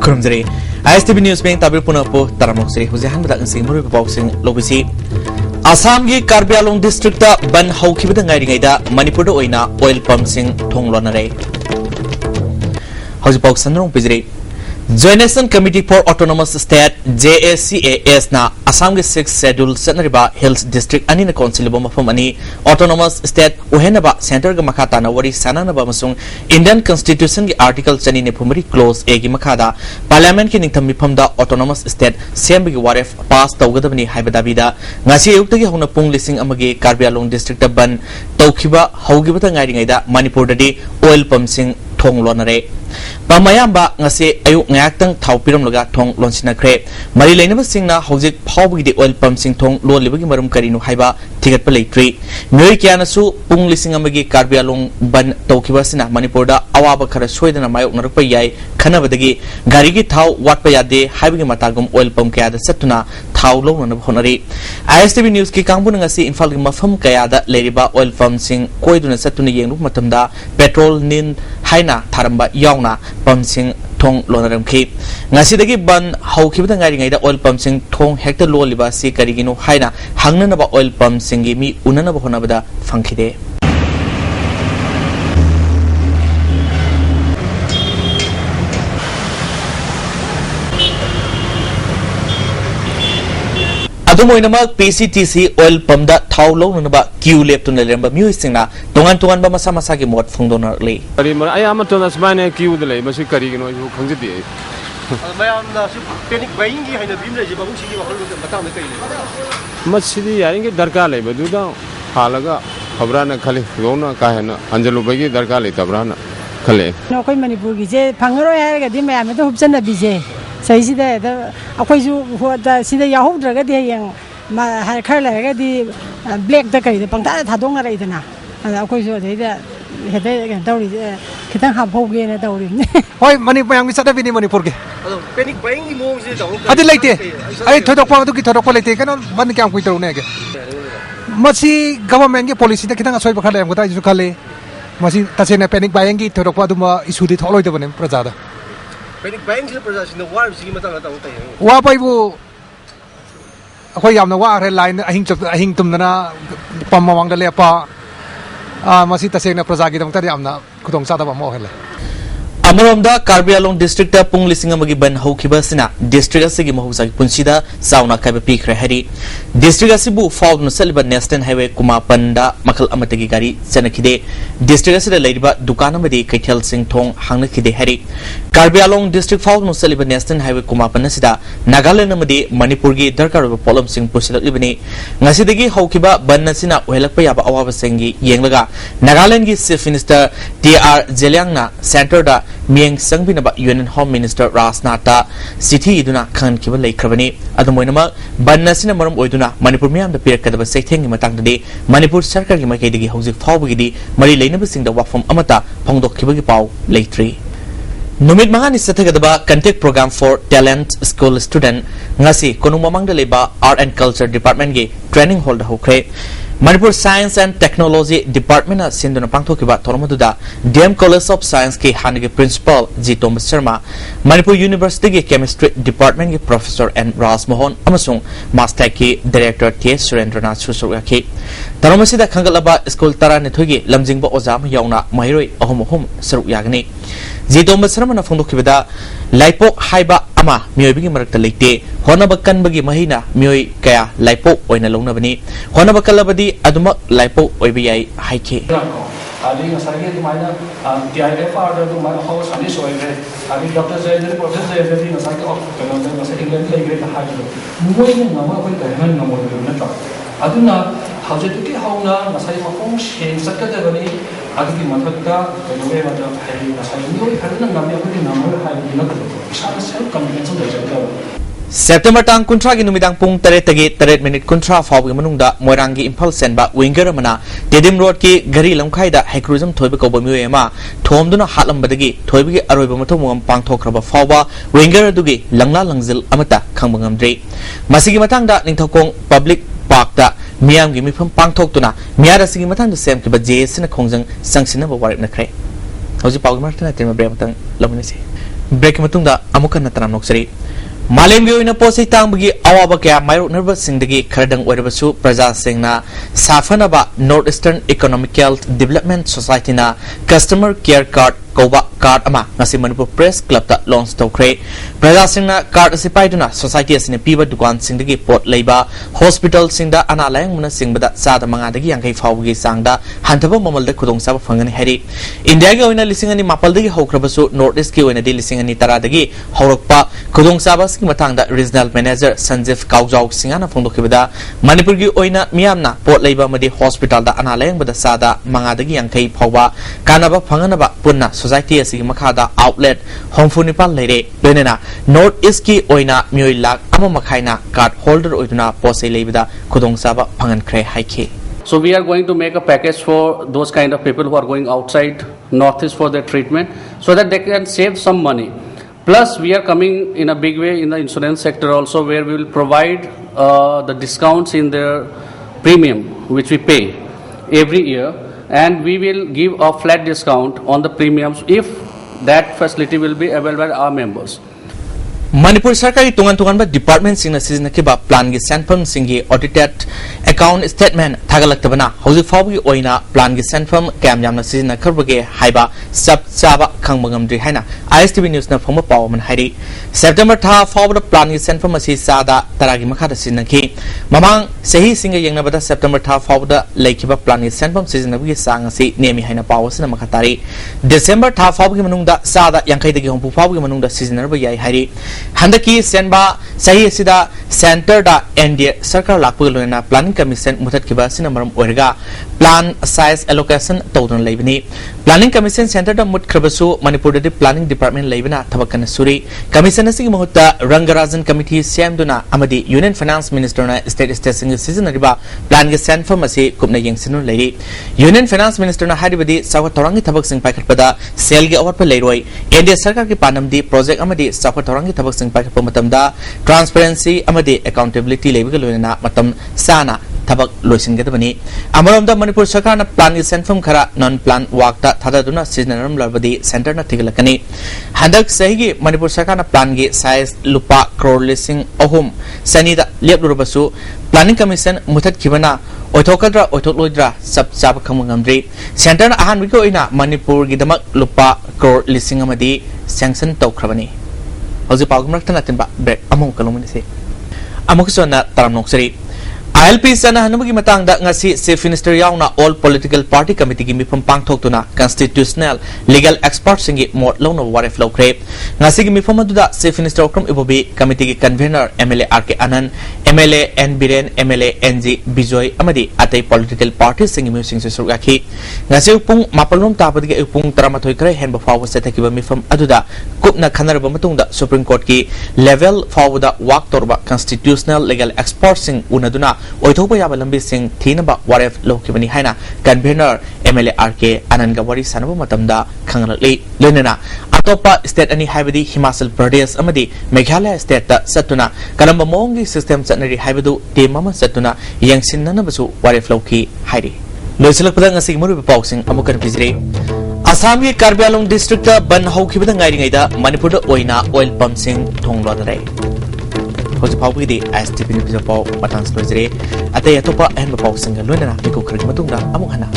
खुरमजरी ISTV news में ताबिर पुनःपो तरामुक्सरी हुजहान बदा इंसिंग मुरी पाउसिंग लोबिसी आसाम की कार्बी आंगलोंग डिस्ट्रिक्ट बन हौखिबदा ngairingaida मणिपुर ओइना ऑयल पंप सिंग थोंगलोनरे हौजि पाउ सनरong पिजरी Joint Nation Committee for Autonomous State JACAS na Assam के 6 schedule setnariba Hills District ani na council bo mafam ani Autonomous State uhenaba center ga makata na wari sanana ba masung Indian Constitution ki article chani ne phumari clause a gi makada Parliament ki ningtham mifam da Autonomous State CM gi waref pass tawgadabani haibada bida ngasi ayukta gi hona pung lising amagi Karbi Anglong District ta ban tawkhiba hawgibata ngaringaida Manipur dadi oil pump sing thong lonare Pamayamba ngase ayu ngayakang thawpiram laga thong lonsinakre mari leinaba singna hojik phawbagi de oil pump sing thong lon libagi marum karinu haiba thigat pa leitri myoi kyanasu pung lising amagi Karbi Anglong ban tawkiba sina Manipur da awaba khara soidana mayok narukpa yai khanabadagi gari gi thaw watpa yade haibagi matagum oil pump kaya da satuna thaw lona honari ISTV news ki kangbu ngasi Imphal gi mafam kaya da leriba oil pump sing koiduna satuna yengruk matamda petrol nin haina tharamba yauna pump sing thong lonaram khi ngasidagi ban hawkhibada ngaringaida oil pump sing thong hekta loliba si karigino haina hangnanaba oil pump sing gi mi unanaba honabada fangkhide Adumoinamak PCTC oil pump da thau lo naba queue lep to lemba music na tongan ba masa masa gi mod phungdona le ari ma ay ama to nasmane queue de le masi kari gi no ju khangjidi mayam da su panic buying gi haina bim le ji babu sigi wa hol batang de kai le masidi yaring gi darka le badu da halaga khabrana khali rona ka hena anjalu bagi darka le tabrana khale no koi manipur gi je phangro ya ga di mayam to hubsan da bije sai sida da akwai su da sida yahou draga de yang ma har khar la ga di black da kai da pangta thadong ra idana akwai su da hede ga dauri khitang ha phau ge na dauri hoi manipur yang bisa da bini manipur ge panic buying gi mong se daw adi laite ai thodok pa du ki thodok pa laite kana ban kyam kui taru ne ge masi government ge policy da khitang asoi ba khale am ga ju khale masi tasena panic buying gi thodok pa du ma issue di tholoi da bane praja da Panic buying is the person war sigi matang na tayo. Wa pa ibu ako yam na wa re line ahing tum na pamawang dale pa masita seng na projagi dong tari amna kutong sa ta ba mo hele. Amaramda Karbi Anglong District ta pung lising amagi ban hawkhiba sina district asigi mahusagi punsida sauna kaiba pikre hari district asibu faud no selba National Highway kumapanda makal amatagi gari chanakhide district asida leiriba dukan amadi kaithal sing thong hangnakhide hari Karbi Anglong District faud no selba National Highway kumapanda sida Nagaland amadi Manipur gi darkar ba problem sing pusilak ibani ngasidagi hawkhiba ban nasina ohelakpa yaba awaba sengi yenglaga Nagaland gi Chief Minister TR Jeliang na center da Mieng Sangbinaba Union Home Minister Rasnata City iduna khan kiba leikrabani adumoinama bannasina maram oiduna Manipur miyam da pirakadaba seithengi matangdadi Manipur sarkar gi makaidagi hojik fawbagidi mari leinaba singda wafam amata phongdokkibagi pau leitri Numit mangani sathagadaba contact program for talent school student ngasi konumamangda leba art and culture department gi training hold hokre Manipur Science and Technology Department sinduna pangthokiba thormaduda DM College of Science ki hanigi principal G Thomas Sharma Manipur University ki chemistry department ki professor N Ras Mohan amasung master ki director T Surendranath Susuraki taromasida khangalaba school tara nethogi lamjingba ozam yauna mahiroi ahum saruk yagni G Thomas Sharma na phongdokibada laipok haiba ama miyobigi marakta leite honaba kanbagi mahina miyoi kaya laipok oina longnabani honaba kalabadi aduma laipok oibi yai haike ali ngasagi di mana TIFR da du mana ho sani soire ali Dr. Jayendra Professor Jayendra ngasagi of kana ngasagi England le great ha jo moi ne ngama ko ka han ngamo do na ta aduna haujetu ki hauna ngasagi ma hong shen sakada bani agi mathakta kanoe mata hai ngasagi ni hadna ngami ko ni ngamo ha ni na sa self confidence do jata September tang kuntra gi numidang pung tare tagi 3 minute kuntra fawgi manungda moirangi Imphal senba winger mana Dedim Road ki gari lamkhai da hecruism thoiba ko bami ema thomduna hatlambadagi thoibagi aroiba mathomum pangthokraba fawba winger adugi langla langjil amata khangbangam dre masigi matang da ningthokong public park da miyam gi mifam pangthoktuna miyara sigi matang da sem ki ba JS na khongjang sangsina ba warip na khre hoji pawgi martana tema bre matang lamni se break अमुक नतरम नोक्सरी मालेम पोसई तांबगी अवाब क्या मायोनरब सिंदगी खरदंग ओरबसु प्रजा सिंगना साफनबा north eastern economical development society ना कस्टमर केयर कार्ड कौबा कार्ड अमा ngasi Manipur Press Club ta launch tawkhre प्रजा सिंगना कार्ड असि पाइदुना सोसाइटी असि ने पीबा दुकान सिंदगी पोट लेबा हॉस्पिटल सिंगदा अना लायंग मुना सिंगबदा सादा मंगादगी यांखै फावगी सांगदा हंथबा ममलदा खुदोंग साबा फंगनी हैरी इंडिया गे ओइना लिसिंगनी मापलदगी हौख्रबसु नॉर्थ ईस्ट की ओइना दि लिसिंगनी तरादगी हौरकपा खुदोंग साबासकी मथांगदा रीजनल मैनेजर संजीव काउजाउ सिंगाना फोंदोखिबदा मणिपुर की ओइना मियामना पोट लेबा मदि हॉस्पिटल दा अना लायंग बदा सादा मंगादगी यांखै फावबा कानाबा फंगनबा पुन्ना सोसाइटी असि मखादा आउटलेट होमफुनिपाल लेरे लोइना नॉर्थ ईस्ट की ओइना मियोइ लाख अमा मखाइना कार्ड होल्डर ओइदुना पोसै लेबदा खुदोंसाबा फंगनख्रे हाइखे. So we are going to make a package for those kind of people who are going outside Northeast for their treatment, so that they can save some money. Plus, we are coming in a big way in the insurance sector also, where we will provide the discounts in their premium, which we pay every year, and we will give a flat discount on the premiums if that facility will be available by our members. Manipur सरकारी Thungon department सिंगना सिजनकिबा plan की सेंफम सिंगी audited account statement थागलक्तबना हौजिक फावगी ओइना plan की सेंफम cam यामना सिजनखरबगे हाइबा सब चाबा खंगमगमद्रि हाइना ISTV news ना फंगबा पावमन हाइरि September था फावदा plan की सेंफम असि सादा तरागी मखादा सिजनखि ममांग सही सिंग यंगनबदा सेप्टेम्बर था फावदा लेखिबा प्लान की सेंफम सिजनबगी सांग असि नेमि हाइना पावसना मखातारी दिसंबर था फावगी मनुंगदा सादा यांखैदगी होंपु फावगी मनुंगदा सिजनरबा याइ हाइरि हंदकी सेनबा सही सिदा सेंटर दा एनडीए सरकार लाकपुग लोना प्लानिंग कमीशन मुथतकिबा सिनमरम ओरगा प्लान साइज एलोकेशन तौदन लेबनी प्लानिंग कमीशन सेंटर दा मुतखरबसु मणिपुर दा प्लानिंग डिपार्टमेंट लेबना थबकन सुरी कमीशन असि महत्ता रंगराजन कमिटी सेमदुना अमदी यूनियन फाइनेंस मिनिस्टर ना स्टेट स्टेशन सिजनरिबा प्लान के सेंफम असि कुपना यंगसिनु लेरी यूनियन फाइनेंस मिनिस्टर ना हारिबदी सावा तोरंगी थबक सिंग पाइखटपदा सेल के अवरप लेरोय एनडीए सरकार की पानमदी प्रोजेक्ट अमदी सावा तोरंगी थबक सिंग पाइखटप मतमदा ट्रांसपेरेंसी अमदी अकाउंटेबिलिटी लेबगे लोना मतम साना थबक लोइसिनगदबनी अमरमदा मणिपुर सरकार प्लान की सेंफम खरा नॉन प्लान वाकता थादादुना सिजनरम लबदी सेंटर न थिगलकनी हंदक सही मणिपुर सरकार प्लान की साइज लुपा करोड़ लिसिंग अहुम सनीदा लेपलुरबसु प्लानिंग कमीशन मुथतखिबना ओथोकद्रा ओथोलोइद्रा सब चाब खमगमद्री सेंटर अहानबिको ओइना मणिपुर गिदमक लुपा करोड़ लिसिंग अमदी सैंक्शन तौखरबनी हौजि पागमरक्तना तिनबा ब्रेक अमु कलुमनिसे अमुकसोना तरमनोक्सरी ILP sana hanumagi matangda ngasi Chief Minister yauna all political party committee gi mifam pangthoktuna constitutional legal experts singi mot lawna waref lawkre ngasi gi mifam aduda Chief Minister okram ibobi committee gi convener MLA RK Anand MLA N Biren MLA NG Bijoy amadi atai political parties singi musing se surgakhi ngasi upung mapalnom tapadi upung 13 kare henba fawa sethakiba mifam aduda kupna khanarba matungda Supreme Court ki level fawda wak torba constitutional legal experts sing unaduna ओइथोपा याबा लंबी सिंग थीनबा वारेफ लोकिबनी हाइना convener MLA RK Anand ga wari sanaba matamda khangrakli lenena atopa state ani haibadi Himachal Pradesh amadi Meghalaya state ta satuna kalamba mongi system chatnari haibadu team ama satuna yangsinnana basu waref loki hairi loisilak padang asig muru pausing amukan pizre Assam ki Karbi Anglong district ta ban haukhibada ngairingai da Manipur da oina oil pump sing thonglodare Hoji Pau di ISTV News Pau Matang Slojre Atay Atopa and Pau Singa Lunana Miko Krik Matungda Among Hana